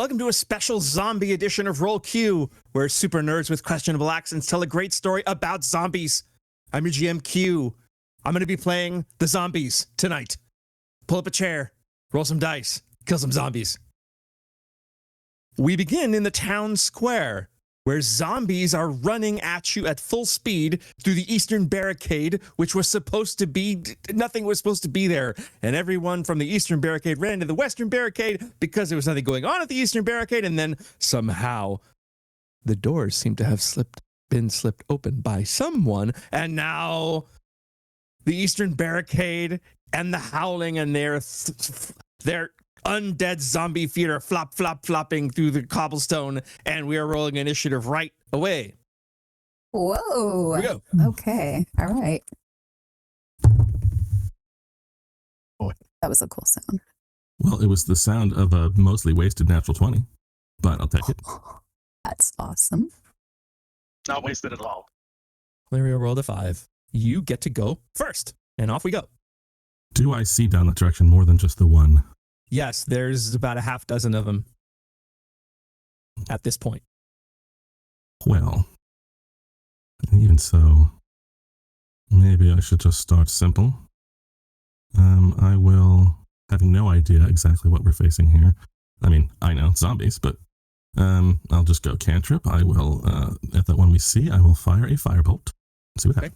Welcome to a special zombie edition of Roll Q, where super nerds with questionable accents tell a great story about zombies. I'm your GM Q. I'm going to be playing the zombies tonight. Pull up a chair, roll some dice, kill some zombies. We begin in the town square, where zombies are running at you at full speed through the eastern barricade, which was supposed to be, nothing was supposed to be there. And everyone from the eastern barricade ran into the western barricade because there was nothing going on at the eastern barricade. And then somehow the doors seem to have been slipped open by someone. And now the eastern barricade and the howling and their undead zombie feet are flopping through the cobblestone, and we are rolling initiative right away. Whoa. Here we go. Okay. All right. Boy. That was a cool sound. Well, it was the sound of a mostly wasted natural 20, but I'll take it. That's awesome. Not wasted at all. Larry rolled a 5. You get to go first, and off we go. Do I see down that direction more than just the one? Yes, there's about a half dozen of them at this point. Well, even so, maybe I should just start simple. I will, having no idea exactly what we're facing here. I mean, I know, zombies, but I'll just go cantrip. I will, at that one we see, I will fire a firebolt. See what happens.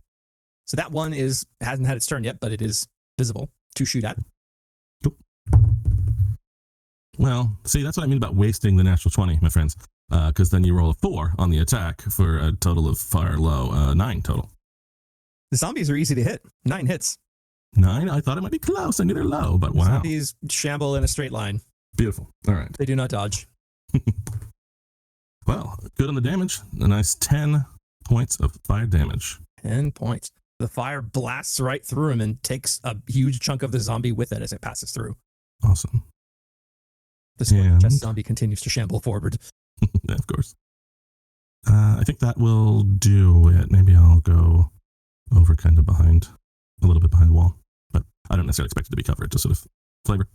So that one hasn't had its turn yet, but it is visible to shoot at. Well, see, that's what I mean about wasting the natural 20, my friends. Because then you roll a 4 on the attack for a total of fire low, 9 total. The zombies are easy to hit. 9 hits. 9? I thought it might be close. I knew they're low, but wow. Zombies shamble in a straight line. Beautiful. All right. They do not dodge. Well, good on the damage. A nice 10 points of fire damage. 10 points. The fire blasts right through him and takes a huge chunk of the zombie with it as it passes through. Awesome. The scorched zombie continues to shamble forward. Yeah, of course. I think that will do it. Maybe I'll go over kind of behind, a little bit behind the wall. But I don't necessarily expect it to be covered, just sort of flavor.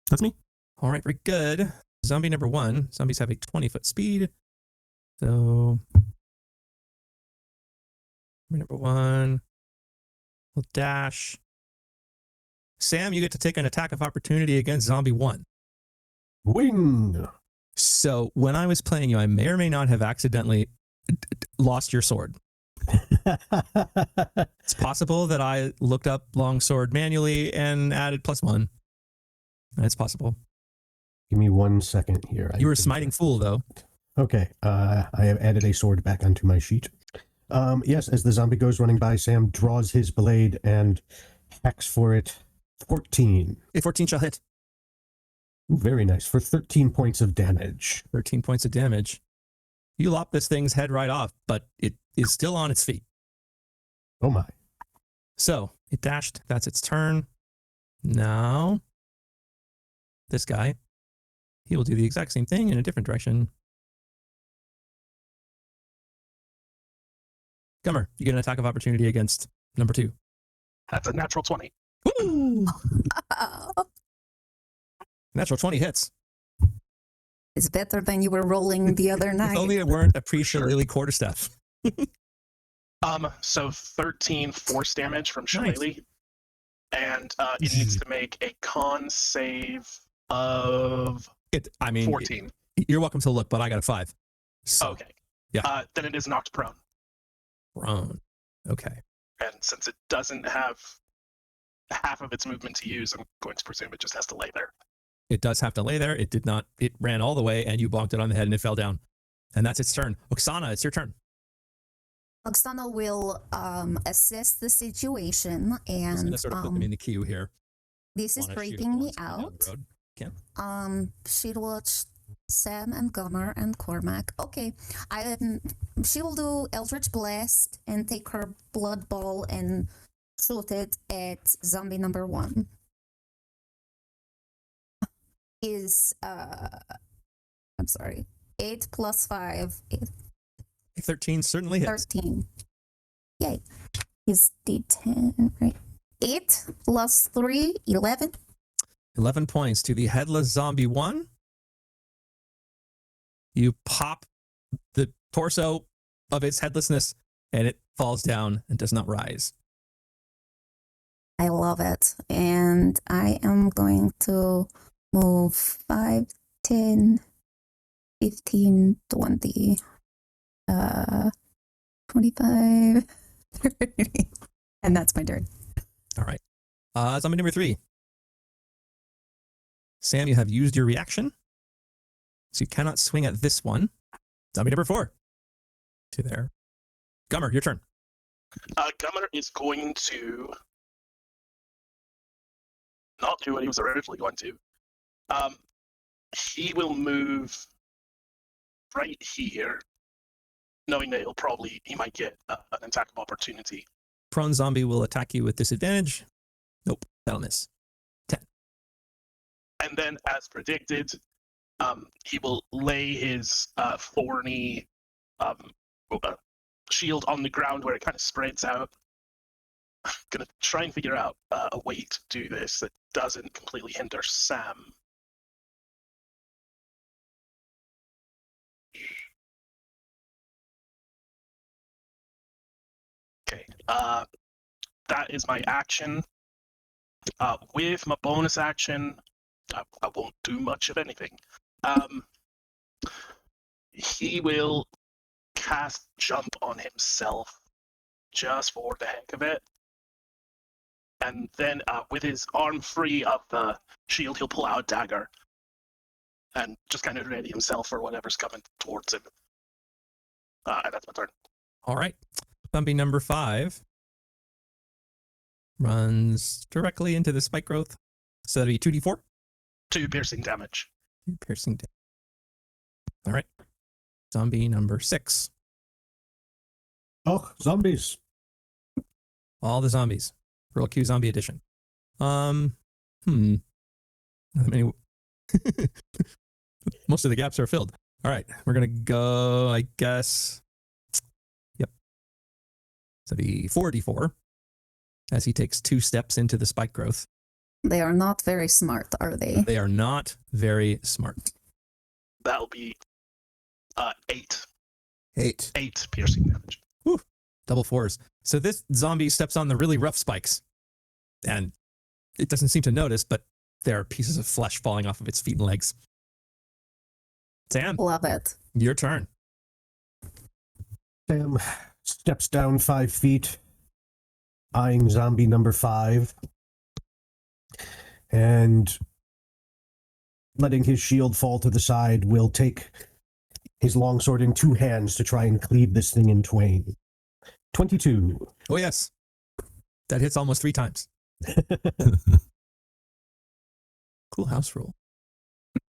That's me. All right, very good. Zombie number 1. Zombies have a 20-foot speed. So, number 1 will dash. Sam, you get to take an attack of opportunity against zombie 1. Wing! So when I was playing you, I may or may not have accidentally lost your sword. It's possible that I looked up longsword manually and added +1. That's possible. Give me 1 second here. You were smiting fool, though. Okay, I have added a sword back onto my sheet. Yes, as the zombie goes running by, Sam draws his blade and hacks for it. 14. A 14 shall hit. Ooh, very nice. For 13 points of damage. 13 points of damage. You lop this thing's head right off, but it is still on its feet. Oh my. So it dashed. That's its turn. Now, this guy, he will do the exact same thing in a different direction. Gummer, you get an attack of opportunity against number 2. That's a natural 20. Woo! Natural 20 hits. It's better than you were rolling the other night. If only it weren't appreciably quarterstaff. So 13 force damage from Shillelagh. And it needs to make a con save of 14. You're welcome to look, but I got a 5. So, Okay. Yeah. Then it is knocked prone. Prone. Okay. And since it doesn't have half of its movement to use, I'm going to presume it just has to lay there. It does have to lay there. It did not. It ran all the way, and you bonked it on the head, and it fell down. And that's its turn. Oksana, it's your turn. Oksana will assess the situation, and I'm going to sort of put them in the queue here. this is freaking me out. She'll watch Sam and Gummer and Cormac. Okay, she will do Eldritch Blast and take her blood ball and shoot it at zombie number 1. Is 8 plus 5 is 13 certainly hits. 13. Yay. Is D10, right? 8 plus 3, 11. 11 points to the headless zombie 1. You pop the torso of its headlessness, and it falls down and does not rise. I love it. And I am going to move 5, 10, 15, 20, 25, 30. And that's my turn. All right. Zombie number 3. Sam, you have used your reaction, so you cannot swing at this one. Zombie number 4. To there. Gummer, your turn. Gummer is going to not do what he was originally going to. He will move right here, knowing that he might get an attack of opportunity. Prone zombie will attack you with disadvantage. Nope, that'll miss. 10. And then, as predicted, he will lay his thorny shield on the ground where it kind of spreads out. I'm gonna try and figure out a way to do this that doesn't completely hinder Sam. Okay, that is my action. With my bonus action, I won't do much of anything. He will cast Jump on himself just for the heck of it. And then with his arm free of the shield, he'll pull out a dagger and just kind of ready himself for whatever's coming towards him. And that's my turn. All right. Zombie number 5 runs directly into the spike growth. So that'd be 2d4. 2 piercing damage. 2 piercing damage. All right. Zombie number 6. Oh, zombies. All the zombies. Roll Q Zombie Edition. Not many. Most of the gaps are filled. All right. We're going to go, I guess. Yep. So that'd be 4d4 as he takes 2 steps into the spike growth. They are not very smart, are they? They are not very smart. That'll be 8. 8. 8 piercing damage. Woo. Double 4s. So this zombie steps on the really rough spikes, and it doesn't seem to notice, but there are pieces of flesh falling off of its feet and legs. Sam, Love it. your turn. Sam steps down 5 feet, eyeing zombie number 5, and letting his shield fall to the side, will take his longsword in 2 hands to try and cleave this thing in twain. 22. Oh, yes. That hits almost 3 times. Cool house roll.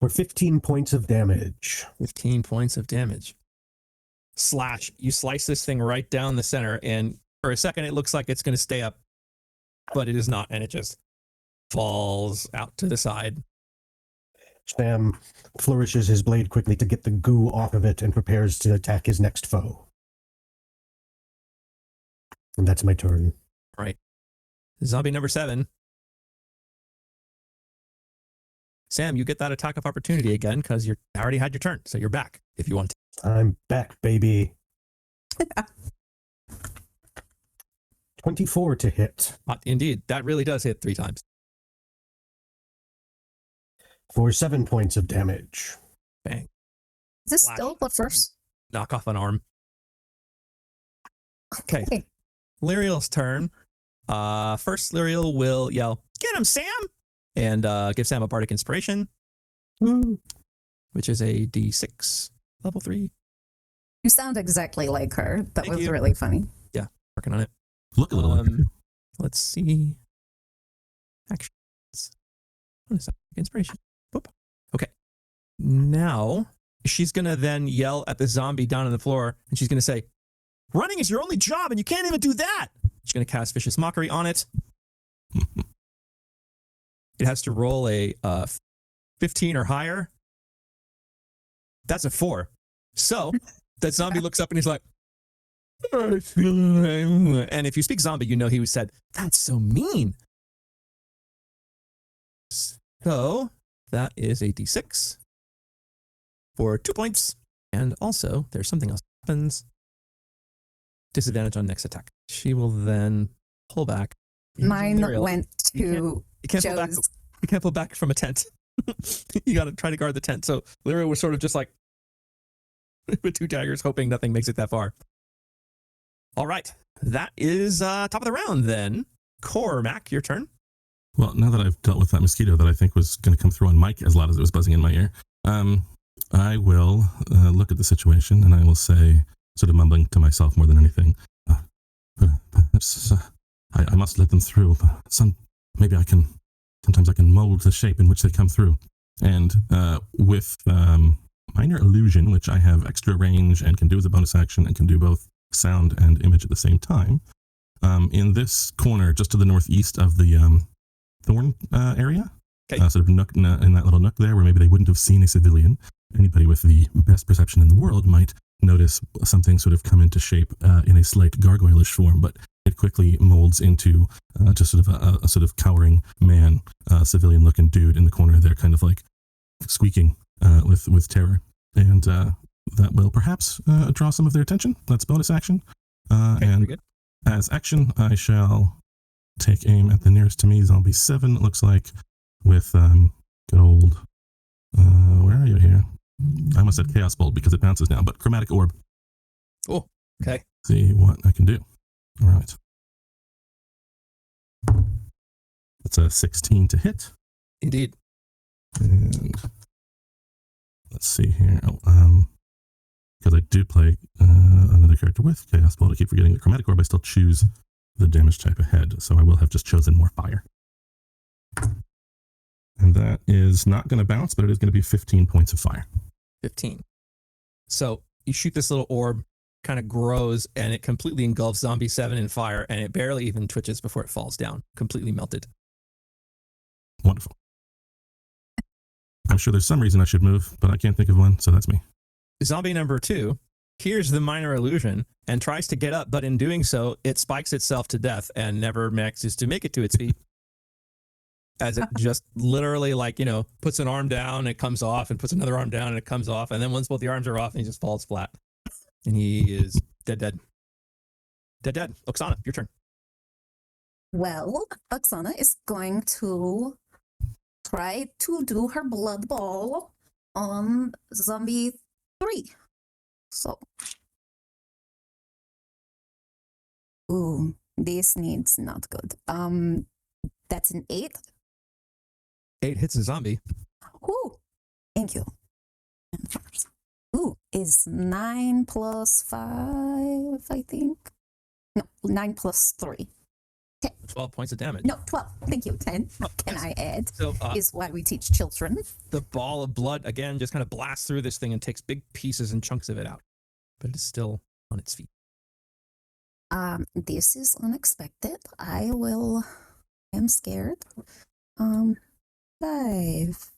For 15 points of damage. 15 points of damage. Slash. You slice this thing right down the center, and for a second it looks like it's going to stay up, but it is not, and it just falls out to the side. Sam flourishes his blade quickly to get the goo off of it and prepares to attack his next foe. And that's my turn. Right. Zombie number 7. Sam, you get that attack of opportunity again because you already had your turn, so you're back if you want to. I'm back, baby. 24 to hit. Indeed, that really does hit 3 times. For 7 points of damage. Bang. Is this Flash. still the first? Knock off an arm. Okay. Okay. Lyriel's turn. First, Lyriel will yell, "Get him, Sam!" And give Sam a Bardic Inspiration, Woo. which is a D6, level 3. You sound exactly like her. That Thank was you. really funny. Working on it. Look a little like her. Let's see. Actions. What is that? Inspiration. Boop. Okay. Now, she's going to then yell at the zombie down on the floor, and she's going to say, "Running is your only job, and you can't even do that." She's going to cast Vicious Mockery on it. It has to roll a 15 or higher. That's a 4. So that zombie looks up and he's like, and if you speak zombie, you know he said, "That's so mean." So that is a D6 for 2 points And also, there's something else that happens. Disadvantage on next attack. She will then pull back. Mine Muriel, went to you can't pull back. Joe's. You can't pull back from a tent. You got to try to guard the tent. So Lyra was sort of just like with 2 daggers, hoping nothing makes it that far. All right, that is top of the round. Then Cormac, your turn. Well, now that I've dealt with that mosquito that I think was going to come through on Mike as loud as it was buzzing in my ear, I will look at the situation and I will say, sort of mumbling to myself more than anything, perhaps I must let them through. Maybe sometimes I can mold the shape in which they come through. And with Minor Illusion, which I have extra range and can do as a bonus action and can do both sound and image at the same time, in this corner just to the northeast of the Thorn area, sort of nook in that little nook there where maybe they wouldn't have seen a civilian, anybody with the best perception in the world might notice something sort of come into shape in a slight gargoyle-ish form, but it quickly molds into just sort of a sort of cowering man, civilian-looking dude in the corner there, kind of like squeaking with terror. And that will perhaps draw some of their attention. That's bonus action. And as action, I shall take aim at the nearest to me, Zombie 7, it looks like, with good old... where are you here? I almost said Chaos Bolt because it bounces now, but Chromatic Orb. Oh, okay. See what I can do. All right. That's a 16 to hit. Indeed. And let's see here. Because I do play another character with Chaos Bolt, I keep forgetting the Chromatic Orb. I still choose the damage type ahead, so I will have just chosen more fire. And that is not going to bounce, but it is going to be 15 points of fire. 15. So you shoot this little orb, kind of grows, and it completely engulfs Zombie 7 in fire, and it barely even twitches before it falls down, completely melted. Wonderful. I'm sure there's some reason I should move, but I can't think of one, so that's me. Zombie number 2 hears the Minor Illusion and tries to get up, but in doing so, it spikes itself to death and never manages to make it to its feet. As it just literally, like, you know, puts an arm down, it comes off, and puts another arm down, and it comes off. And then once both the arms are off, he just falls flat. And he is dead. Oksana, your turn. Well, Oksana is going to try to do her blood ball on Zombie 3. So. Ooh, this needs not good. That's an 8. 8 hits a zombie. Ooh, thank you. Ooh, is 9 plus 5, I think. No, 9 plus 3. 10. 12 points of damage. No, 12. Thank you. 10. Oh, Can yes. I add? So Is why we teach children. the ball of blood, again, just kind of blasts through this thing and takes big pieces and chunks of it out. But it is still on its feet. This is unexpected. I am scared. 5,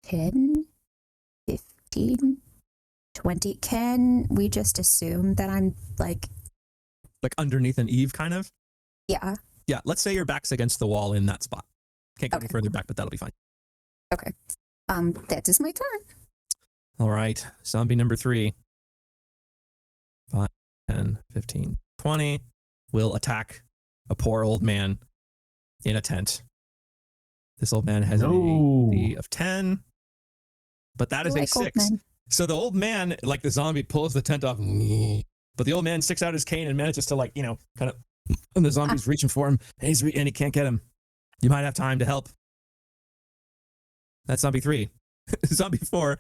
10, 15, 20. Can we just assume that I'm like Underneath an eave, kind of? Yeah. Yeah, let's say your back's against the wall in that spot. Can't go any Okay. further back, but that'll be fine. Okay. That is my turn. All right, zombie number 3. 5, 10, 15, 20 will attack a poor old man in a tent. This old man has an AC of 10, but that is a 6. So the old man, like the zombie, pulls the tent off, but the old man sticks out his cane and manages to, like, you know, kind of, and the zombie's reaching for him, and he can't get him. You might have time to help. That's zombie 3. Zombie 4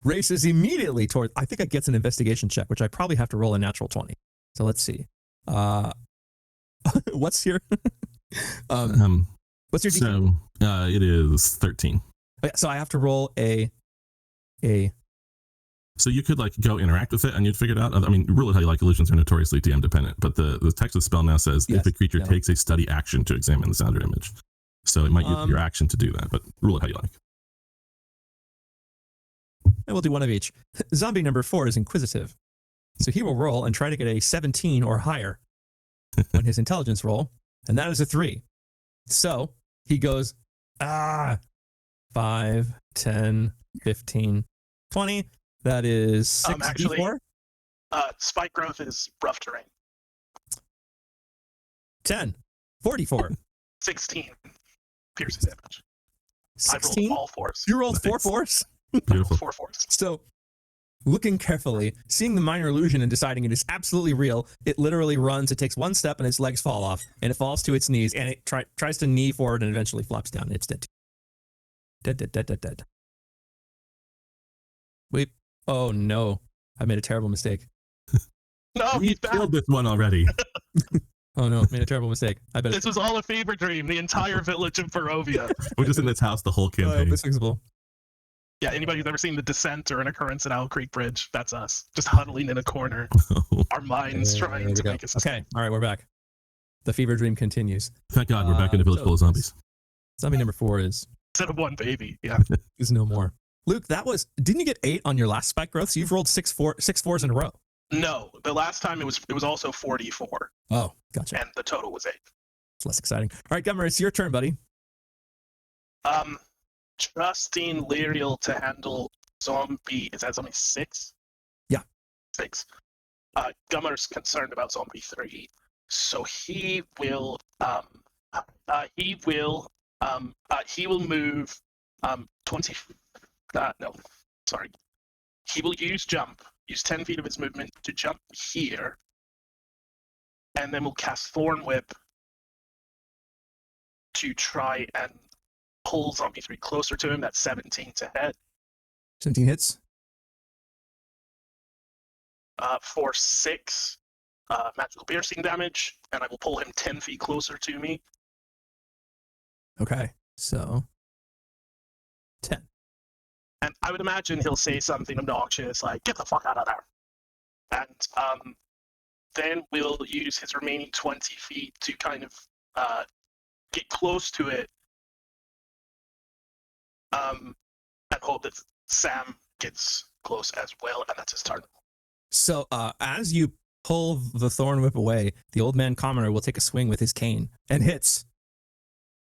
races immediately toward, I think it gets an investigation check, which I probably have to roll a natural 20. So let's see. What's your what's your DC? So it is 13. So I have to roll a So you could like go interact with it and you'd figure it out. I mean, rule it how you like. Illusions are notoriously DM dependent, but the text of the spell now says Yes, if a creature yeah. takes a study action to examine the sound or image. So it might use your action to do that, but rule it how you like. and we'll do one of each. Zombie number 4 is inquisitive. So he will roll and try to get a 17 or higher on his intelligence roll, and that is a 3. So he goes, 5, 10, 15, 20. That is 6d4. Actually- Spike growth is rough terrain. 10. 44. 16 piercing damage. I 16. rolled all fours. You rolled 4 Nice. fours. Beautiful. 4 fours. So, looking carefully, seeing the minor illusion and deciding it is absolutely real, it literally runs. It takes one step and its legs fall off, and it falls to its knees, and it tries to knee forward and eventually flops down. It's dead. Dead. Wait. Oh no. I made a terrible mistake. No, We he's back. killed this one already. Oh no, made a terrible mistake. I bet This was all a fever dream. The entire village of Barovia. We're just in this house the whole campaign. it's fixable. Yeah, anybody who's ever seen The Descent or An Occurrence at Owl Creek Bridge, that's us. Just huddling in a corner. Our minds There trying we to go. make us. Okay, all right, we're back. The fever dream continues. Thank God we're back in a village so full of zombies. Zombie number 4 is Instead of one baby. Yeah. no more. Luke, didn't you get 8 on your last spike growth? So you've rolled 6 fours in a row. No, the last time it was also 44, Oh, gotcha. and the total was 8. It's less exciting. All right, Gummer, it's your turn, buddy. Trusting Lyriel to handle zombie. Is that zombie 6? Yeah. 6. Gummer's concerned about zombie 3, so he will move 20. No, sorry. He will use 10 feet of his movement to jump here, and then we'll cast Thorn Whip to try and pull zombie 3 closer to him. That's 17 to hit. 17 hits. For 6 magical piercing damage, and I will pull him 10 feet closer to me. Okay, so 10. And I would imagine he'll say something obnoxious like, "Get the fuck out of there." And then we'll use his remaining 20 feet to kind of get close to it, and hope that Sam gets close as well, and that's his turn. So as you pull the thorn whip away, the old man commoner will take a swing with his cane and hits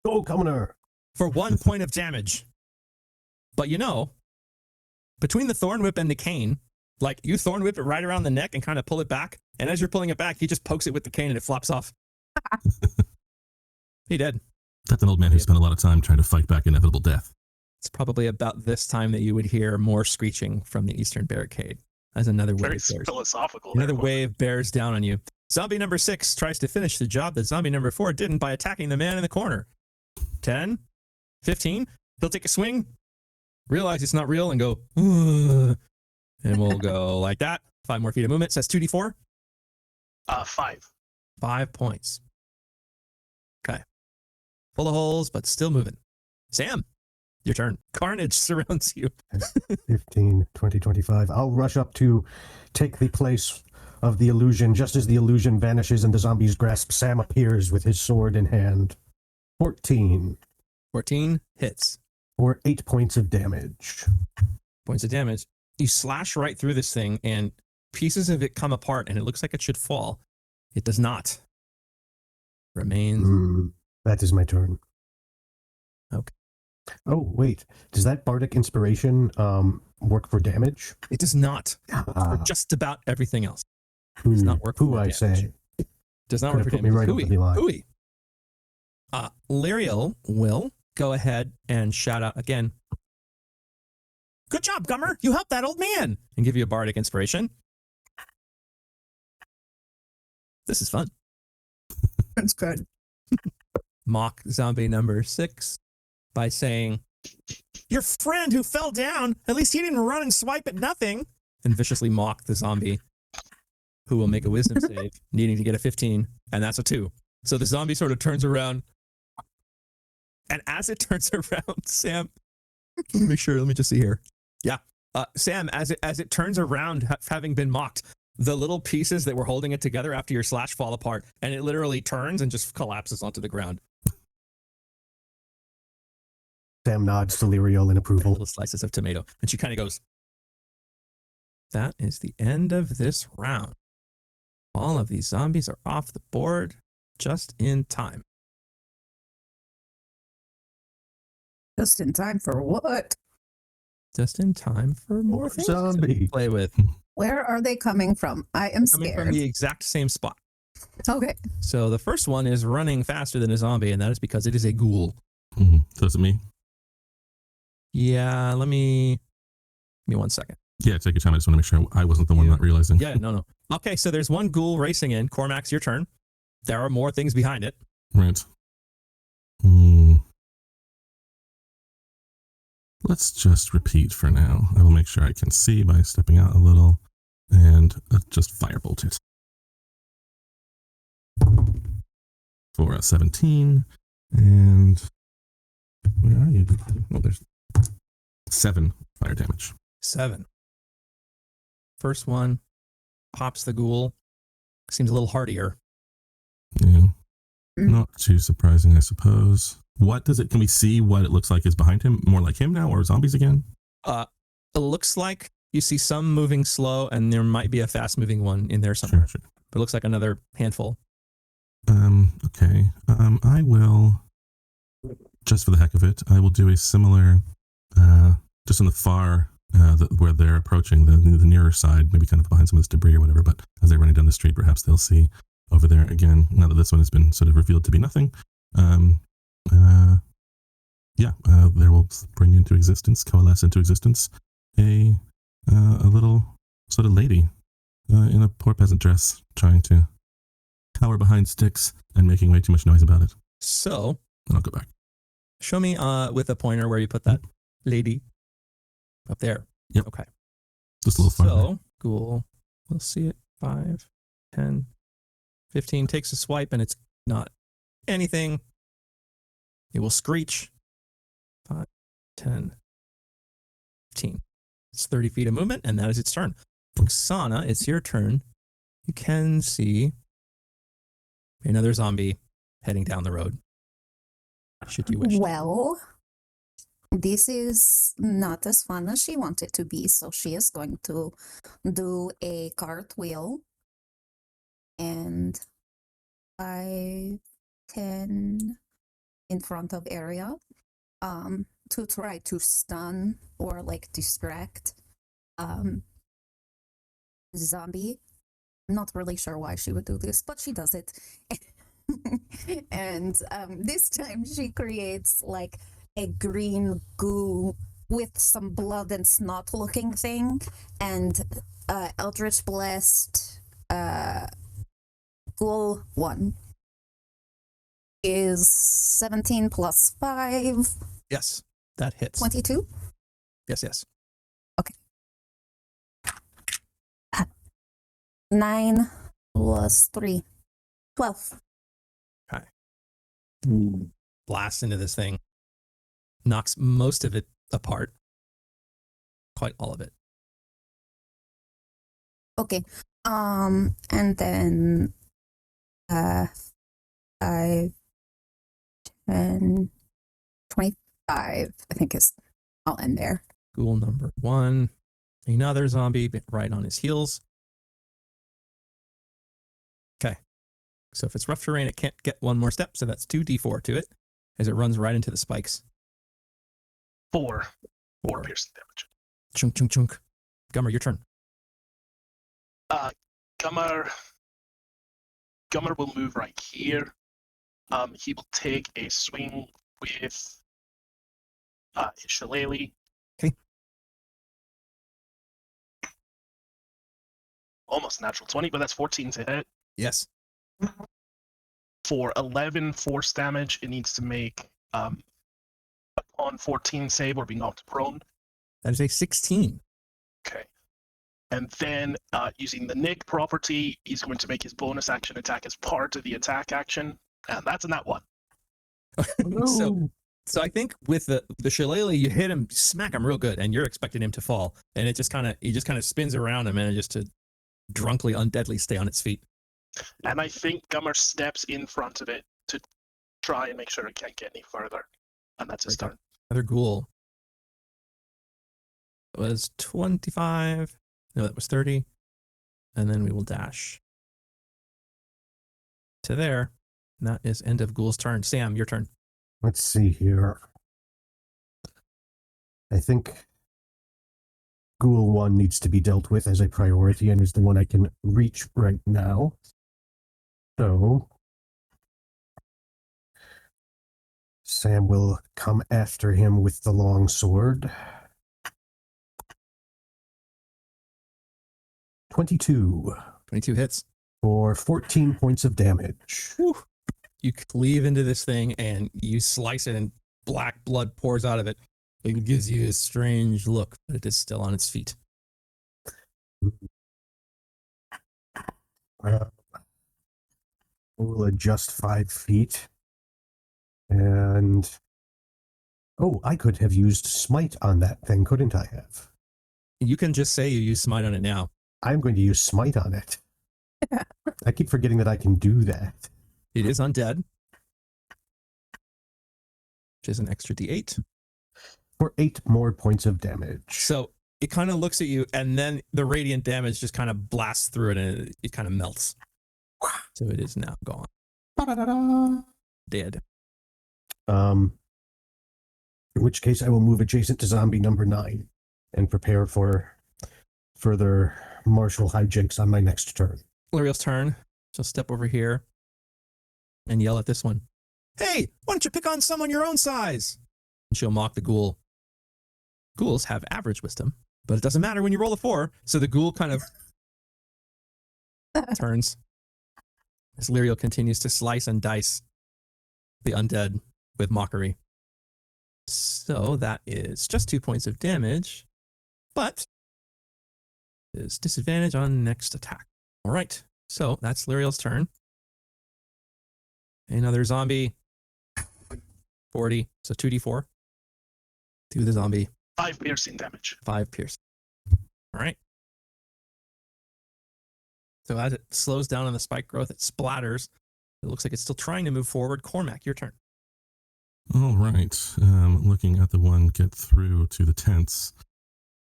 Go, commoner! for 1 point of damage. But between the thorn whip and the cane, like you thorn whip it right around the neck and kind of pull it back, and as you're pulling it back, he just pokes it with the cane and it flops off. He dead. That's an old man who spent a lot of time trying to fight back inevitable death. It's probably about this time that you would hear more screeching from the eastern barricade as another Very wave bears. philosophical. Another there. wave bears down on you. Zombie number 6 tries to finish the job that zombie number 4 didn't by attacking the man in the corner. 10, 15. He'll take a swing, realize it's not real, and go, "Ugh," and we'll go like that. 5 more feet of movement. Says 2d4. 5. 5 points. Okay. Full of holes, but still moving. Sam, your turn. Carnage surrounds you. 15, 20, 25. I'll rush up to take the place of the illusion. Just as the illusion vanishes in the zombie's grasp, Sam appears with his sword in hand. 14 14 hits. for 8 points of damage. Points of damage. You slash right through this thing, and pieces of it come apart, and it looks like it should fall. It does not. Remains. That is my turn. Okay. Oh, wait. Does that bardic inspiration work for damage? It does not. For Ah, just about everything else. Does not work who for I damage. say. Does not Could work have for put me damage. right over the line. Hooey. Lyriel will go ahead and shout out again. Good job, Gummer. You helped that old man. And give you a bardic inspiration. This is fun. That's good. Mock zombie number 6 by saying, "Your friend who fell down, at least he didn't run and swipe at nothing." And viciously mock the zombie, who will make a wisdom save, needing to get a 15, and that's a 2. So the zombie sort of turns around. And as it turns around, Sam, let me make sure, let me just see here. Yeah. Sam, as it turns around, having been mocked, the little pieces that were holding it together after your slash fall apart, and it literally turns and just collapses onto the ground. Sam nods to Lyriel in approval. Little slices of tomato. And she kind of goes, "That is the end of this round. All of these zombies are off the board just in time." Just in time for what? just in time for more things to zombie. play with. Where are they coming from? I am Coming scared. from the exact same spot. Okay. So the first one is running faster than a zombie, and that is because it is a ghoul. So is it me? Yeah, give me 1 second. Yeah, take your time. I just want to make sure I wasn't the one not realizing. Yeah, no. Okay, so there's one ghoul racing in. Cormax, your turn. There are more things behind it. Right. Let's just repeat for now. I will make sure I can see by stepping out a little and just firebolt it. For a 17. And where are you? Oh, there's 7 fire damage. 7. First one pops the ghoul. Seems a little hardier. Yeah. Not too surprising, I suppose. What does it, can we see what it looks like is behind him? More like him now, or zombies again? It looks like you see some moving slow, and there might be a fast moving one in there somewhere. Sure. But it looks like another handful. Okay. I will, just for the heck of it, I will do a similar, just on the far, where they're approaching the nearer side, maybe kind of behind some of this debris or whatever, but as they're running down the street, perhaps they'll see over there again, now that this one has been sort of revealed to be nothing. There will bring into existence, coalesce into existence, a little sort of lady in a poor peasant dress, trying to cower behind sticks and making way too much noise about it. So, And I'll go back. show me with a pointer where you put that lady. Up there. Yep. Okay. Just a little farther. So, ghoul. We'll see it. 5, 10, 15. Takes a swipe, and it's not anything. It will screech. 5, 10, 15. It's 30 feet of movement, and that is its turn. Oksana, it's your turn. You can see another zombie heading down the road. Should you wish. Well, this is not as fun as she wanted to be, so she is going to do a cartwheel and 5, 10 in front of area to try to stun or like distract zombie. Not really sure why she would do this, but she does it. And this time she creates like a green goo with some blood and snot looking thing, and Eldritch Blast Ghoul 1 is 17 plus 5, Yes, that hits. 22. Yes. 9 plus 3, 12. Blasts into this thing. Knocks most of it apart. Quite all of it. Okay. And then 5, 10, 25, I think is, I'll end there. Ghoul number 1. Another zombie right on his heels. Okay. So if it's rough terrain, it can't get one more step, so that's 2d4 to it, as it runs right into the spikes. 4 piercing damage. Chunk, chunk, chunk. Gummer, your turn. Gummer will move right here. He will take a swing with his shillelagh. Okay. Almost natural 20, but that's 14 to hit. Yes. For 11 force damage, it needs to make upon 14 save or be knocked prone. That is a 16. Okay. And then using the Nick property, he's going to make his bonus action attack as part of the attack action. And that's in that one. So I think with the shillelagh, you hit him, smack him real good, and you're expecting him to fall. And he just kind of spins around him and just to drunkenly, undeadly stay on its feet. And I think Gummer steps in front of it to try and make sure it can't get any further. And that's his turn. Another ghoul. It was 25. No, that was 30. And then we will dash to there. And that is end of Ghoul's turn. Sam, your turn. Let's see here. I think Ghoul 1 needs to be dealt with as a priority and is the one I can reach right now. So Sam will come after him with the long sword. 22 22 hits. for 14 points of damage. Whew. You cleave into this thing and you slice it, and black blood pours out of it. It gives you a strange look, but it is still on its feet. We'll adjust 5 feet. And oh, I could have used smite on that thing, couldn't I have? You can just say you use smite on it now. I'm going to use smite on it. I keep forgetting that I can do that. It is undead, which is an extra d8. For 8 more points of damage. So it kind of looks at you, and then the radiant damage just kind of blasts through it, and it kind of melts. So it is now gone. Dead. In which case I will move adjacent to zombie number 9 and prepare for further martial hijinks on my next turn. Luriel's turn. She'll step over here and yell at this one. Hey, why don't you pick on someone your own size? And she'll mock the ghoul. Ghouls have average wisdom, but it doesn't matter when you roll a 4. So the ghoul kind of turns as Luriel continues to slice and dice the undead with mockery. So that is just 2 points of damage, but is disadvantage on next attack. All right, so that's Luriel's turn. Another zombie. 40, so 2d4 to the zombie. 5 piercing damage. 5 piercing. All right. So as it slows down on the spike growth, it splatters. It looks like it's still trying to move forward. Cormac, your turn. All right. Looking at the one get through to the tents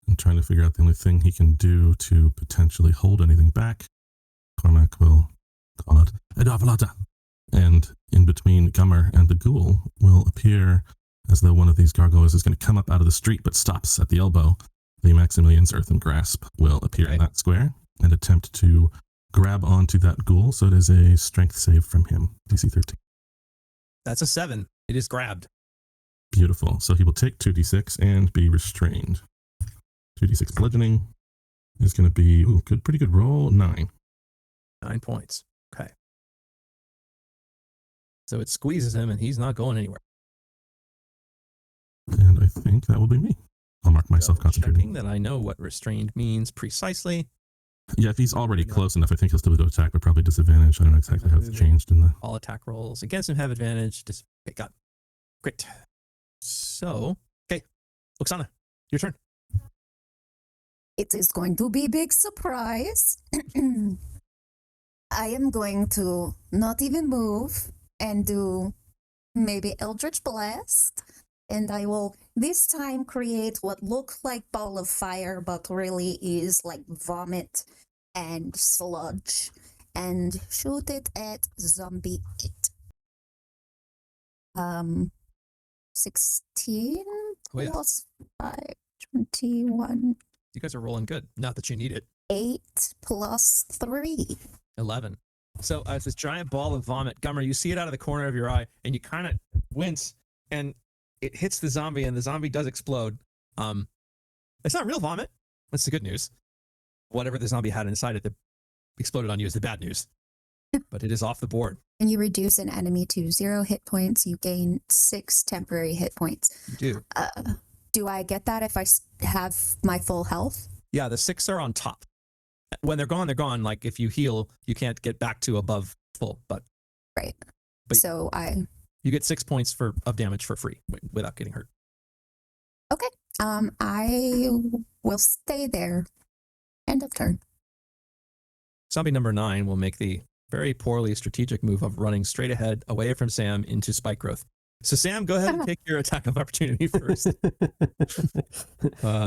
and trying to figure out the only thing he can do to potentially hold anything back. Cormac will call out Edavalata. And in between Gummer and the ghoul will appear as though one of these gargoyles is going to come up out of the street but stops at the elbow. The Maximilian's Earthen Grasp will appear in that square and attempt to grab onto that ghoul. So it is a strength save from him, DC 13. That's a 7. It is grabbed. Beautiful. So he will take 2d6 and be restrained. 2d6 bludgeoning is going to be, pretty good roll, 9. 9 points. Okay. So it squeezes him and he's not going anywhere. And I think that will be me. I'll mark myself concentrating. Checking that I know what restrained means precisely. Yeah, if he's already close enough, I think he'll still be able to attack, but probably disadvantage. I don't know exactly how it's changed in the... All attack rolls against him have advantage. Okay, got it. Great. So, okay. Oksana, your turn. It is going to be a big surprise. I am going to not even move and do maybe Eldritch Blast. And I will this time create what looks like ball of fire, but really is like vomit and sludge. And shoot it at zombie 8. 16 plus 5, 21. You guys are rolling good. Not that you need it. 8 plus 3. 11. So as this giant ball of vomit, Gummer, you see it out of the corner of your eye, and you kind of wince, and it hits the zombie, and the zombie does explode. It's not real vomit. That's the good news. Whatever the zombie had inside it that exploded on you is the bad news. But it is off the board. When you reduce an enemy to 0 hit points, you gain 6 temporary hit points. You do. Do I get that if I have my full health? Yeah, the 6 are on top. When they're gone, they're gone. Like if you heal, you can't get back to above full. But right. But so you get 6 points of damage for free without getting hurt. Okay. I will stay there. End of turn. Zombie number 9 will make the very poorly strategic move of running straight ahead away from Sam into spike growth. So Sam, go ahead and take your attack of opportunity first.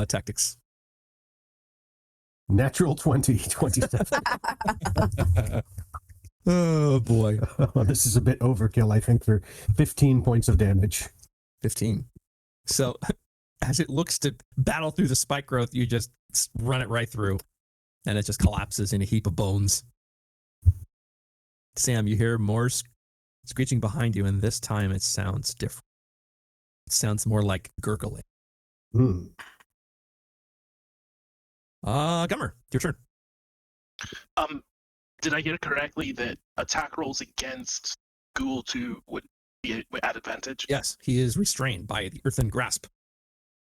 Tactics. Natural 20, 27. Oh boy. This is a bit overkill, I think, for 15 points of damage. 15. So as it looks to battle through the spike growth, you just run it right through, and it just collapses in a heap of bones. Sam, you hear more screeching behind you, and this time it sounds different. It sounds more like gurgling. Gummer, your turn. Did I hear it correctly that attack rolls against Ghoul 2 would be at advantage? Yes, he is restrained by the earthen grasp.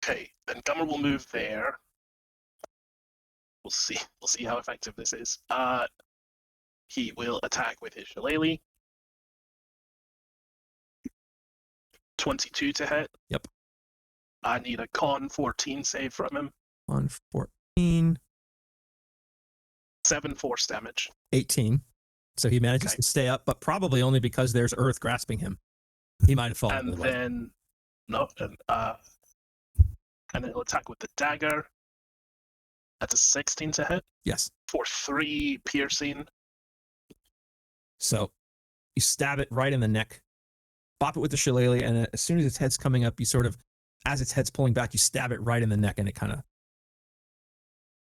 Okay, then Gummer will move there. We'll see how effective this is. He will attack with his shillelagh. 22 to hit. Yep. I need a con 14 save from him. On 14. 7 force damage. 18. So he manages to stay up, but probably only because there's earth grasping him. He might have fallen. And then and then he'll attack with the dagger. That's a 16 to hit. Yes. For 3 piercing. So you stab it right in the neck, bop it with the shillelagh, and as soon as its head's coming up, you sort of, as its head's pulling back, you stab it right in the neck, and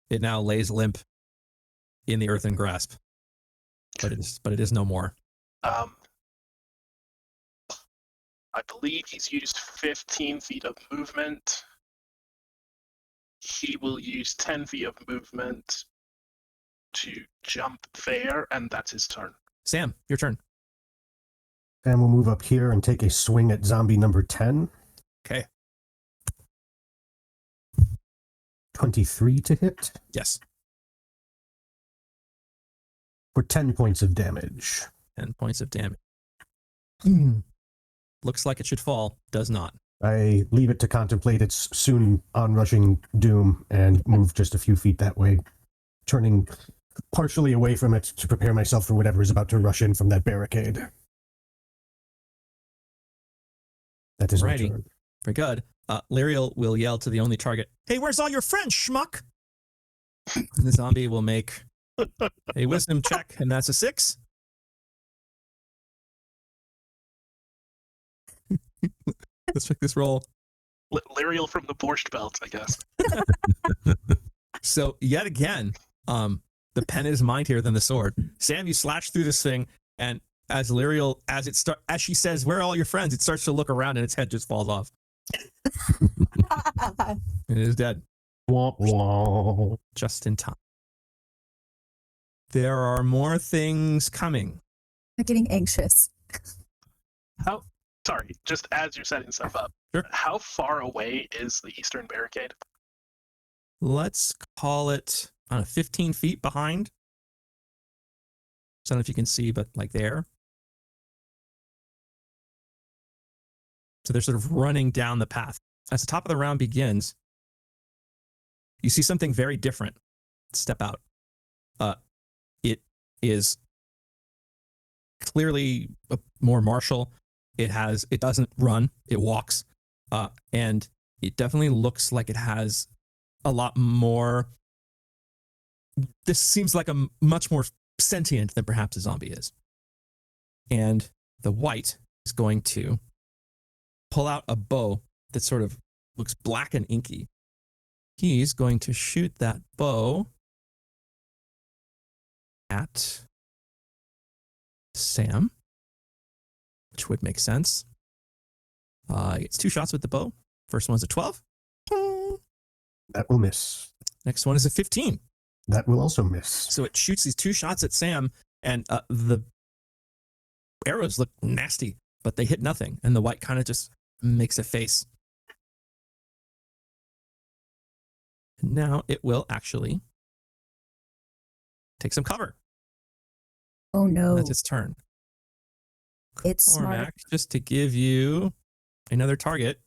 it now lays limp in the earthen grasp. But it is no more. I believe he's used 15 feet of movement. He will use 10 feet of movement to jump there, and that's his turn. Sam, your turn. And we'll move up here and take a swing at zombie number 10. Okay. 23 to hit Yes. for 10 points of damage. 10 points of damage. Looks like it should fall. Does not. I leave it to contemplate its soon onrushing doom and move just a few feet that way, turning partially away from it to prepare myself for whatever is about to rush in from that barricade. That is my Righty. turn. Very good. Lyriel will yell to the only target, "Hey, where's all your friends, schmuck?" And the zombie will make a wisdom check, and that's a 6. Let's check this roll. Lyriel from the Borscht Belt, I guess. So yet again, the pen is mined than the sword. Sam, you slash through this thing, and as Lyriel, as she says, "Where are all your friends?" it starts to look around, and its head just falls off. It is dead. Womp womp. Just in time. There are more things coming. I'm getting anxious. Sorry, just as you're setting stuff up. Sure. How far away is the eastern barricade? Let's call it 15 feet behind. I don't know if you can see, but like there. So they're sort of running down the path. As the top of the round begins, you see something very different step out. It is clearly more martial. It doesn't run, it walks. And it definitely looks like it has a lot more. This seems like a much more sentient than perhaps a zombie is. And the white is going to pull out a bow that sort of looks black and inky. He's going to shoot that bow at Sam, which would make sense. He gets 2 shots with the bow. First one's a 12. That will miss. Next one is a 15. That will also miss. So it shoots these 2 shots at Sam, and the arrows look nasty, but they hit nothing. And the white kind of just makes a face. And now it will actually take some cover. Oh no. That's its turn. It's smart. Cormac, just to give you another target.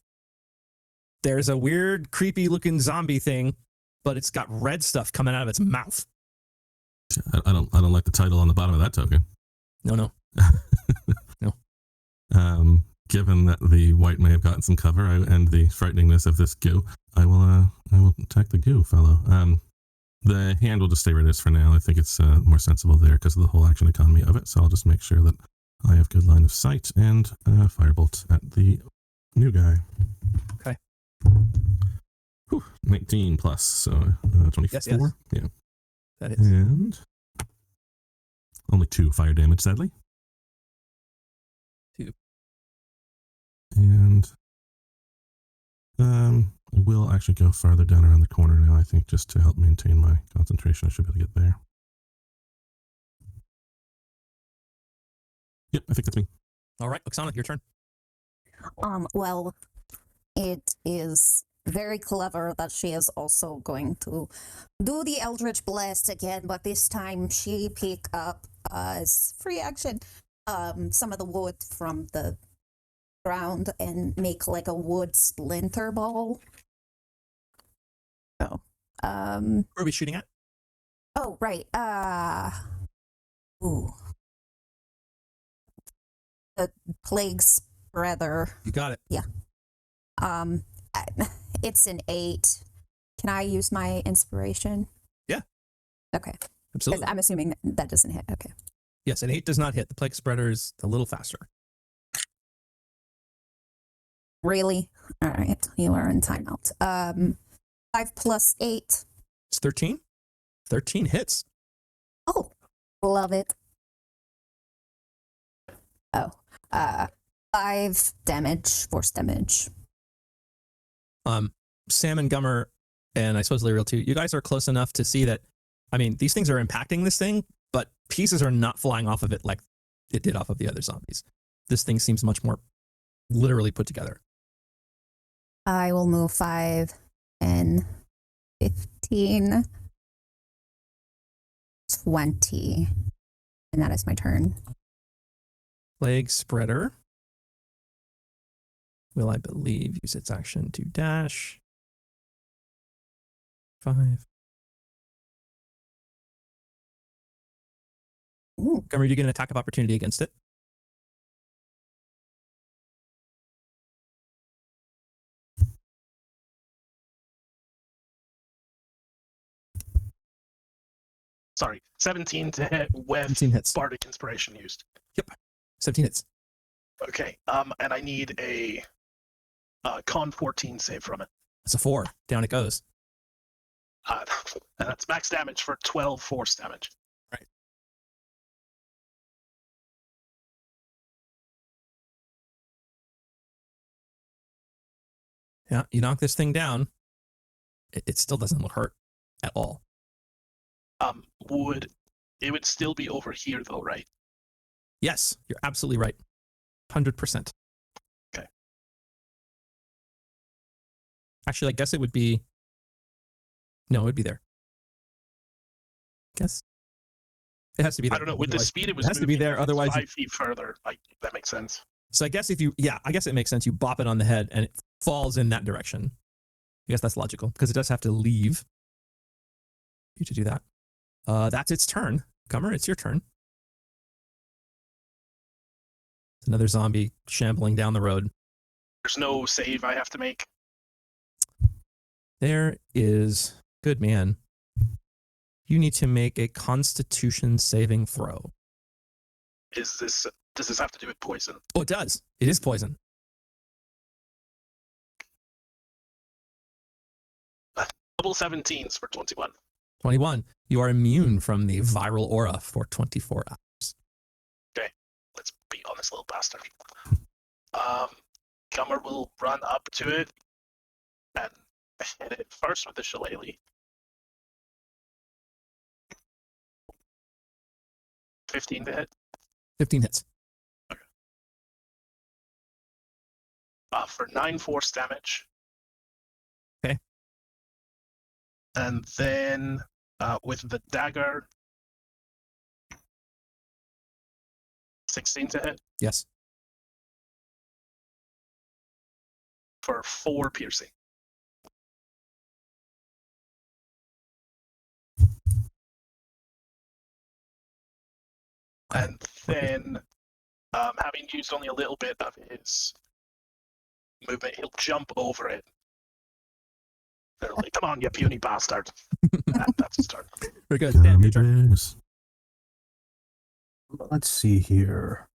There's a weird, creepy looking zombie thing, but it's got red stuff coming out of its mouth. I don't like the title on the bottom of that token. No. Given that the white may have gotten some cover and the frighteningness of this goo, I will attack the goo fellow. The hand will just stay where it is for now. I think it's more sensible there because of the whole action economy of it. So I'll just make sure that I have good line of sight and firebolt at the new guy. Okay. 19 plus, so 24. Yes, yes. Yeah. That is. And only 2 fire damage, sadly. 2. And I will actually go farther down around the corner now, I think, just to help maintain my concentration. I should be able to get there. Yep, I think that's me. All right, Oksana, your turn. Well, it is very clever that she is also going to do the Eldritch Blast again, but this time she pick up as free action some of the wood from the ground and make like a wood splinter ball. Who are we shooting at? Oh, right. Ooh. The plague spreader. You got it. It's an 8. Can I use my inspiration? Yeah. Okay. 'Cause Absolutely. I'm assuming that doesn't hit. Okay. Yes, an 8 does not hit. The plague spreader is a little faster. Really? All right. You are in timeout. 5 plus 8. It's 13. 13 hits. Oh, love it. Oh, 5 damage, force damage. Sam and Gummer, and I suppose Lyriel too, you guys are close enough to see that, I mean, these things are impacting this thing, but pieces are not flying off of it like it did off of the other zombies. This thing seems much more literally put together. I will move 5 and 15, 20, and that is my turn. Plague spreader will, I believe, use its action to dash. 5. Ooh. Gummer, you get an attack of opportunity against it. Sorry, 17 to hit with 17 hits. Bardic Inspiration used. 17 hits. Okay, and I need a Con 14 save from it. That's a 4. Down it goes. And that's max damage for 12 force damage. Right. Yeah, you knock this thing down. It still doesn't look hurt at all. It would still be over here though, right? Yes, you're absolutely right. 100%. Okay. Actually, I guess it would be... No, it would be there. Guess. It has to be there. I don't know. With the Otherwise- speed it was it has to be moving, there, if it's otherwise 5 feet further. That makes sense. So I guess I guess it makes sense. You bop it on the head and it falls in that direction. I guess that's logical because it does have to leave you to do that. That's its turn. Gummer, it's your turn. It's another zombie shambling down the road. There's no save I have to make. There is, good man. You need to make a Constitution saving throw. Does this have to do with poison? Oh, it does. It is poison. Double 17s for 21. 21. You are immune from the viral aura for 24 hours. Let's beat on this little bastard. Gummer will run up to it and hit it first with the shillelagh. 15 to hit. 15 hits. For 9 force damage. Okay. And then with the dagger, 16 to hit Yes. for 4 piercing. And then, having used only a little bit of his movement, he'll jump over it. They're like, come on, you puny bastard. That's his turn. Very good. Dan, your turn. Yes. Let's see here.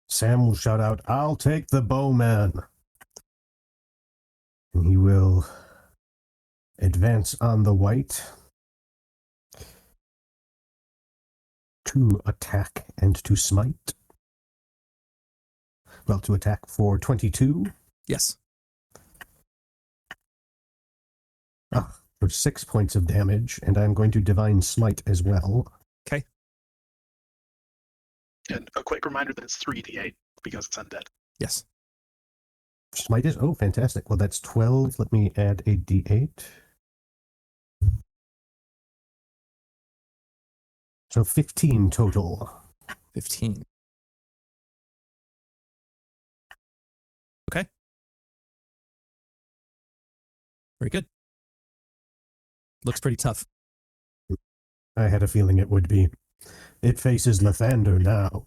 Sam will shout out, "I'll take the bowman." And he will advance on the white to attack and to smite. Well, to attack for 22. Yes. For 6 points of damage, and I'm going to Divine Smite as well. Okay. And a quick reminder that it's 3d8 because it's undead. Yes. Smite is, oh, fantastic. Well, that's 12. Let me add a d8. So 15 total. 15. Okay. Very good. Looks pretty tough. I had a feeling it would be. It faces Lathander now.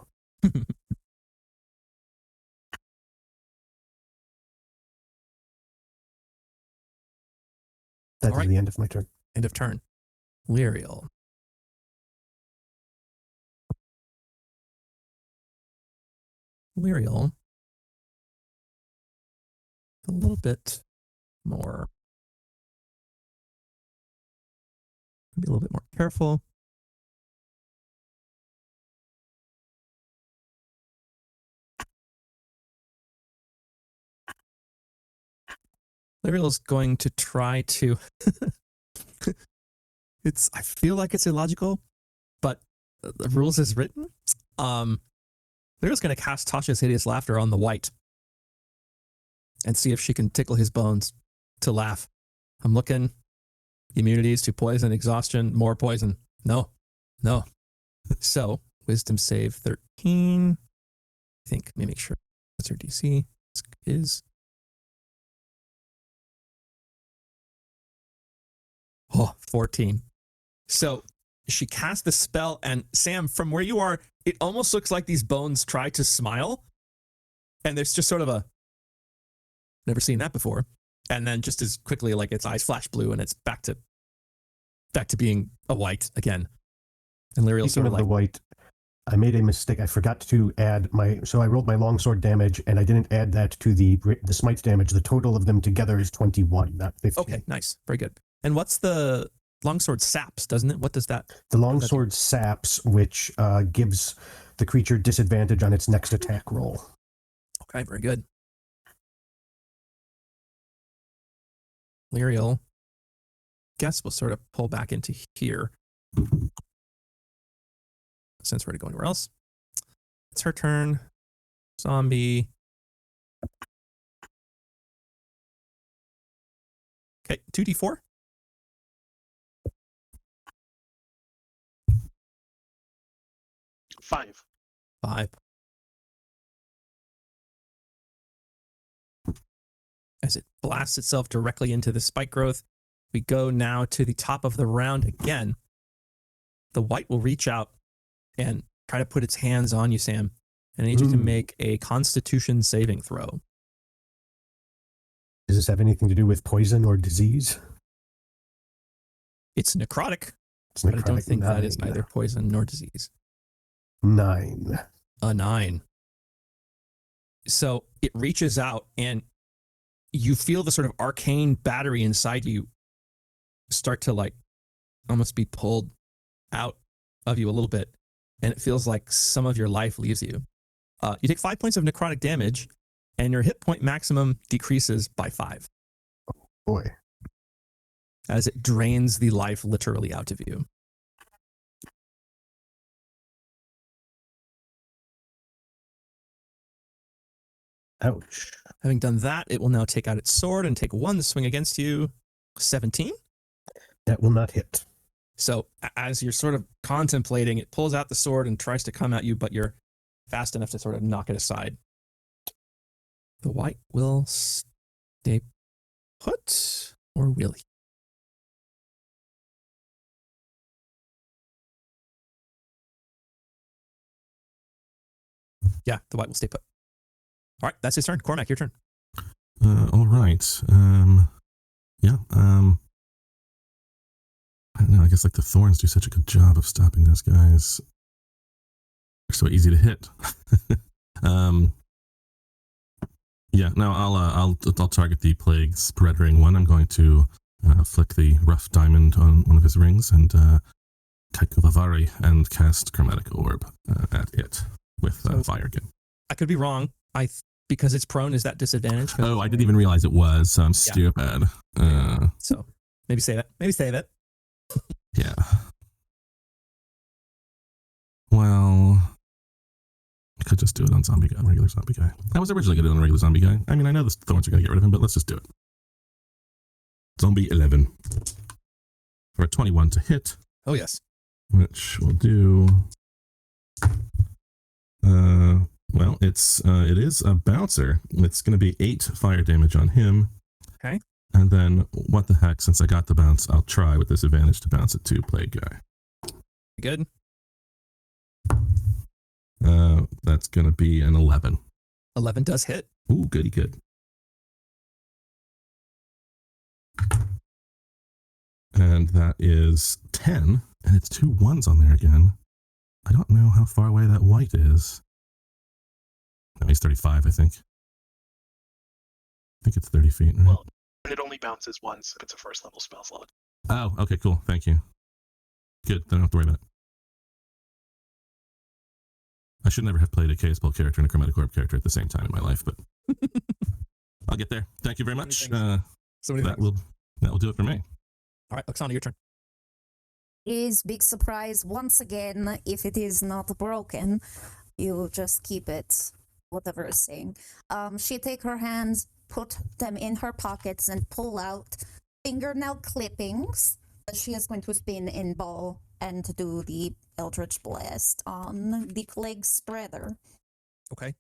That's right. the end of my turn. End of turn. Lyriel. Lyriel. A little bit more. Be a little bit more careful. Lyriel is going to try to I feel like it's illogical, but the rules is written. Lyriel's going to cast Tasha's Hideous Laughter on the white and see if she can tickle his bones to laugh. I'm looking. Immunities to poison, exhaustion, more poison. No. So, wisdom save 13. I think, let me make sure that's her DC. Is 14. So she cast the spell, and Sam, from where you are, it almost looks like these bones try to smile, and there's just sort of a never seen that before, and then just as quickly, like its eyes flash blue, and it's back to being a white again. And Lyriel sort of like the white. I made a mistake. I forgot to add so I rolled my longsword damage, and I didn't add that to the smite damage. The total of them together is 21, not 15. Okay, nice, very good. And what's the longsword saps, doesn't it? What does that? The longsword saps, which gives the creature disadvantage on its next attack roll. Okay, very good. Lyriel, guess we'll sort of pull back into here. Since we're to go anywhere else. It's her turn. Zombie. Okay, 2d4. Five. 5. As it blasts itself directly into the spike growth, we go now to the top of the round again. The white will reach out and try to put its hands on you, Sam. And I need you to make a Constitution saving throw. Does this have anything to do with poison or disease? It's necrotic, It's but I don't think that 9. is neither poison nor disease. 9. A 9. So it reaches out and you feel the sort of arcane battery inside you start to like almost be pulled out of you a little bit. And it feels like some of your life leaves you. You take 5 points of necrotic damage and your hit point maximum decreases by 5 Boy. as it drains the life literally out of you. Ouch. Having done that, it will now take out its sword and take 1 to swing against you. 17. That will not hit. So as you're sort of contemplating, it pulls out the sword and tries to come at you, but you're fast enough to sort of knock it aside. The white will stay put, or will he? Yeah, the white will stay put. All right, that's his turn. Cormac, your turn. All right. Yeah. I don't know. I guess like the thorns do such a good job of stopping those guys. They're so easy to hit. Yeah, no, I'll target the plague spreading one. I'm going to flick the rough diamond on one of his rings and take Vavari and cast Chromatic Orb at it with fire again. I could be wrong. Because it's prone, is that disadvantage? Oh, I didn't even realize it was. So I'm stupid. So maybe save it. Maybe save it. Yeah. Well, I could just do it on zombie guy, regular zombie guy. I was originally going to do it on regular zombie guy. I mean, I know the thorns are going to get rid of him, but let's just do it. Zombie 11 for a 21 to hit. Oh yes. Which will do. Well, it is a bouncer. It's going to be 8 fire damage on him. Okay. And then what the heck? Since I got the bounce, I'll try with disadvantage to bounce it to plague guy. Good. That's going to be an 11. 11 does hit. Ooh, goody good. And that is 10, and it's 2 1s on there again. I don't know how far away that white is. No, he's 35, I think. I think it's 30 feet, right? Well, and it only bounces once if it's a first level spell slot. Oh, okay, cool. Thank you. Good, then I don't have to worry about it. I should never have played a K-Spell character and a Chromatic Orb character at the same time in my life, but I'll get there. Thank you very much. That will do it for me. All right, Oksana, your turn. Is big surprise once again. If it is not broken, you just keep it, whatever it's saying. She take her hands, put them in her pockets, and pull out fingernail clippings that she is going to spin in ball and do the Eldritch Blast on the plague spreader. Okay.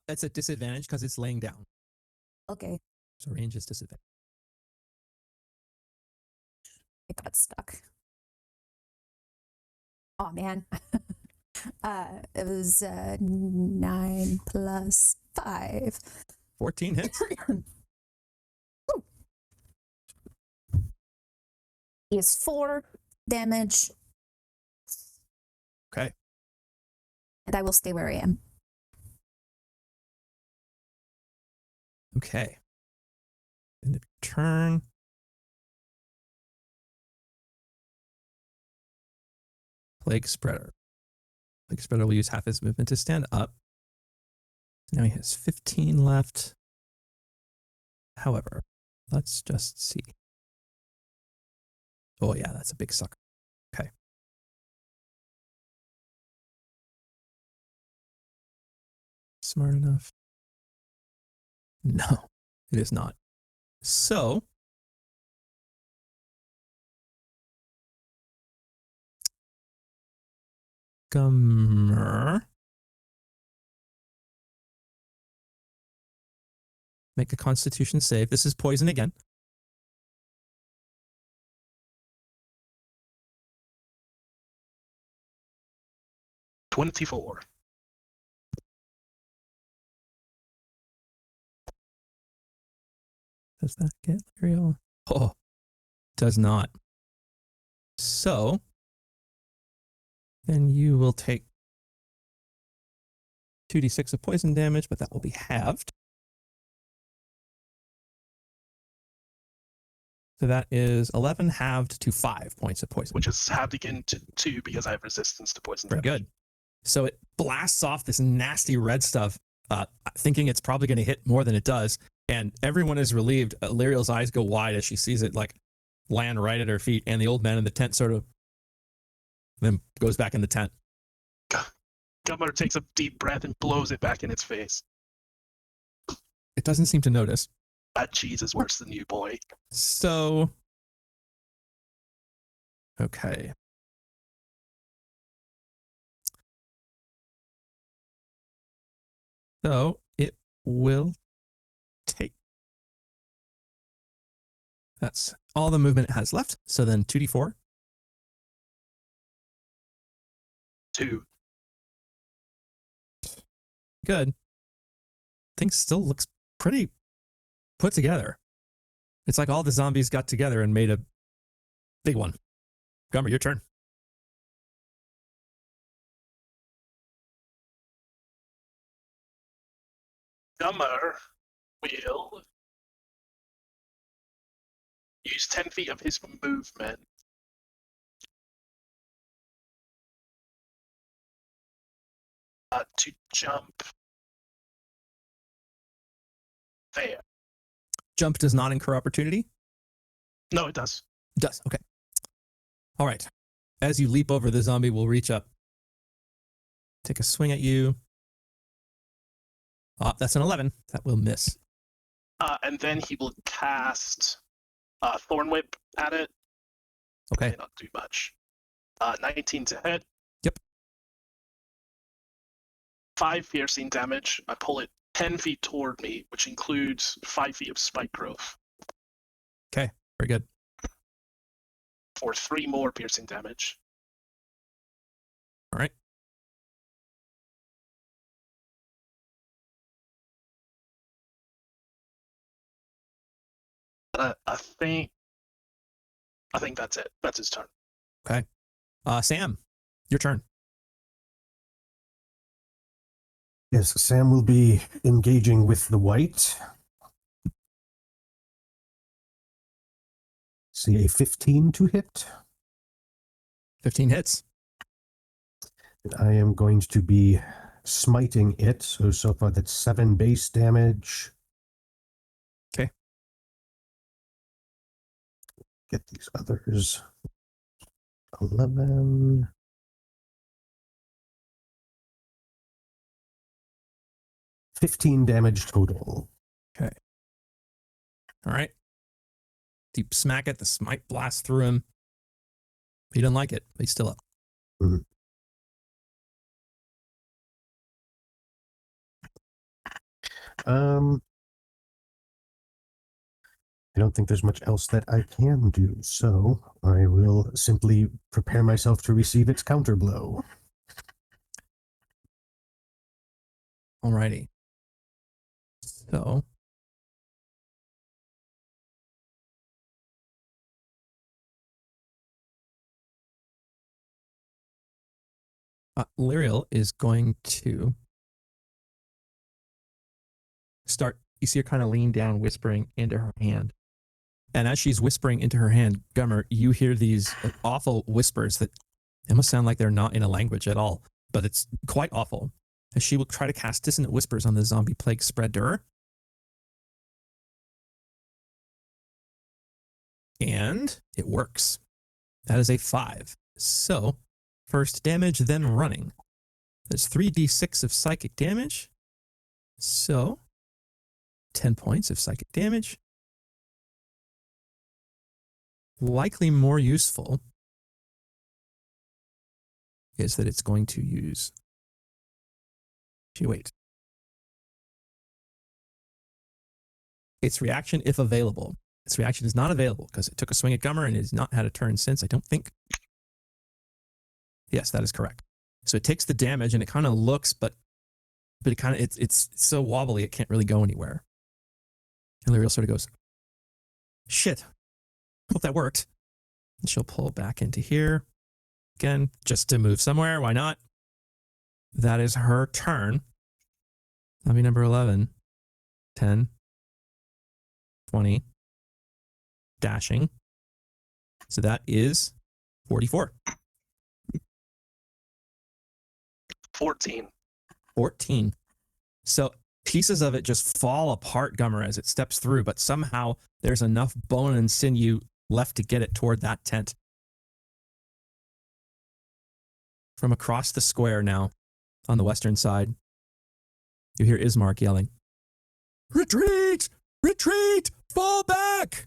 It's a disadvantage because it's laying down. Okay, So range is disadvantage. it got stuck. Oh man. It was 9 plus 5. 14 hits. Is 4 damage. Okay. And I will stay where I am. Okay. End of your turn. Plague Spreader. Plague Spreader will use half his movement to stand up. Now he has 15 left. However, let's just see. Oh yeah, that's a big sucker. Okay. Smart enough? No, it is not. So, Gummer. Make a Constitution save. This is poison again. $24. Does that get real? Oh, does not. So, then you will take 2d6 of poison damage, but that will be halved. So that is 11 halved to 5 points of poison. Which is halved again to 2 because I have resistance to poison Very damage. good. So it blasts off this nasty red stuff, thinking it's probably going to hit more than it does. And everyone is relieved. Lyriel's eyes go wide as she sees it like land right at her feet. And the old man in the tent sort of then goes back in the tent. Gummer takes a deep breath and blows it back in its face. It doesn't seem to notice. That cheese is worse than you, boy. So, okay. So it will take. That's all the movement it has left. So then 2d4. 2. Good. Things still looks pretty put together. It's like all the zombies got together and made a big one. Gummer, your turn. Gummer will use 10 feet of his movement to jump there. Jump does not incur opportunity? No, it does. Does. Okay. All right. As you leap over, the zombie will reach up, take a swing at you. That's an 11. That will miss. And then he will cast Thorn Whip at it. Okay. May not do much. 19 to hit. Yep. 5 piercing damage. I pull it 10 feet toward me, which includes 5 feet of spike growth. Okay. Very good. For 3 more piercing damage. All right. I think that's it. That's his turn. Okay. Sam, your turn. Yes, Sam will be engaging with the white. See a 15 to hit. 15 hits. And I am going to be smiting it. So far that's 7 base damage. Okay. Get these others. 11. $15 damage total. All right. Deep smack it. The smite blasts through him. He doesn't like it, but he's still up. Mhm. I don't think there's much else that I can do, so I will simply prepare myself to receive its counter blow. Alrighty. So. Lyriel is going to start. You see her kind of lean down, whispering into her hand. And as she's whispering into her hand, Gummer, you hear these awful whispers that almost sound like they're not in a language at all, but it's quite awful. As she will try to cast dissonant whispers on the zombie plague spreader. And it works. That is a 5. So, first damage, then running. There's 3d6 of psychic damage. So, 10 points of psychic damage. Likely more useful is that it's going to use. Wait. Its reaction, if available. Its reaction is not available because it took a swing at Gummer and it has not had a turn since, I don't think. Yes, that is correct. So it takes the damage and it kind of looks, but it kind of it's so wobbly it can't really go anywhere. And Lyriel sort of goes, shit. Hope that worked. And she'll pull back into here. Again, just to move somewhere. Why not? That is her turn. That'll be number 11. 10. 20. Dashing. So that is 44. 14. 14. So pieces of it just fall apart, Gummer, as it steps through, but somehow there's enough bone and sinew left to get it toward that tent. From across the square now, on the western side, you hear Ismark yelling, "Retreat! Retreat! Fall back!"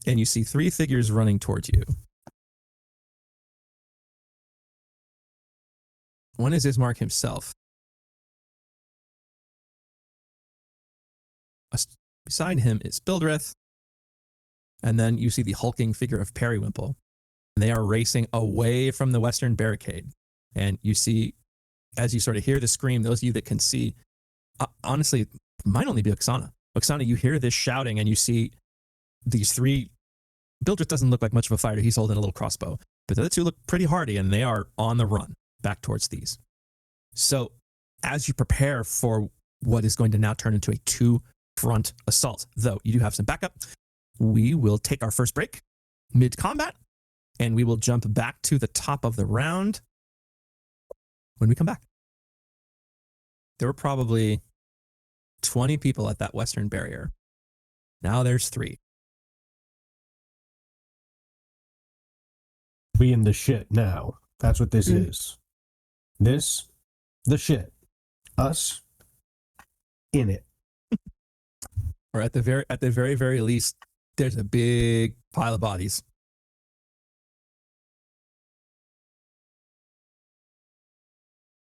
And you see 3 figures running towards you. One is Ismark himself. Beside him is Bildrith. And then you see the hulking figure of Periwimple. They are racing away from the western barricade. And you see, as you sort of hear the scream, those of you that can see, honestly, it might only be Oksana. Oksana, you hear this shouting and you see these 3. Bildrith doesn't look like much of a fighter. He's holding a little crossbow. But the other 2 look pretty hardy and they are on the run back towards these. So as you prepare for what is going to now turn into a front assault. Though you do have some backup. We will take our first break mid-combat, and we will jump back to the top of the round when we come back. There were probably 20 people at that western barrier. Now there's 3. We in the shit now. That's what this is. This, the shit. Us, in it. Or at the very very least, there's a big pile of bodies.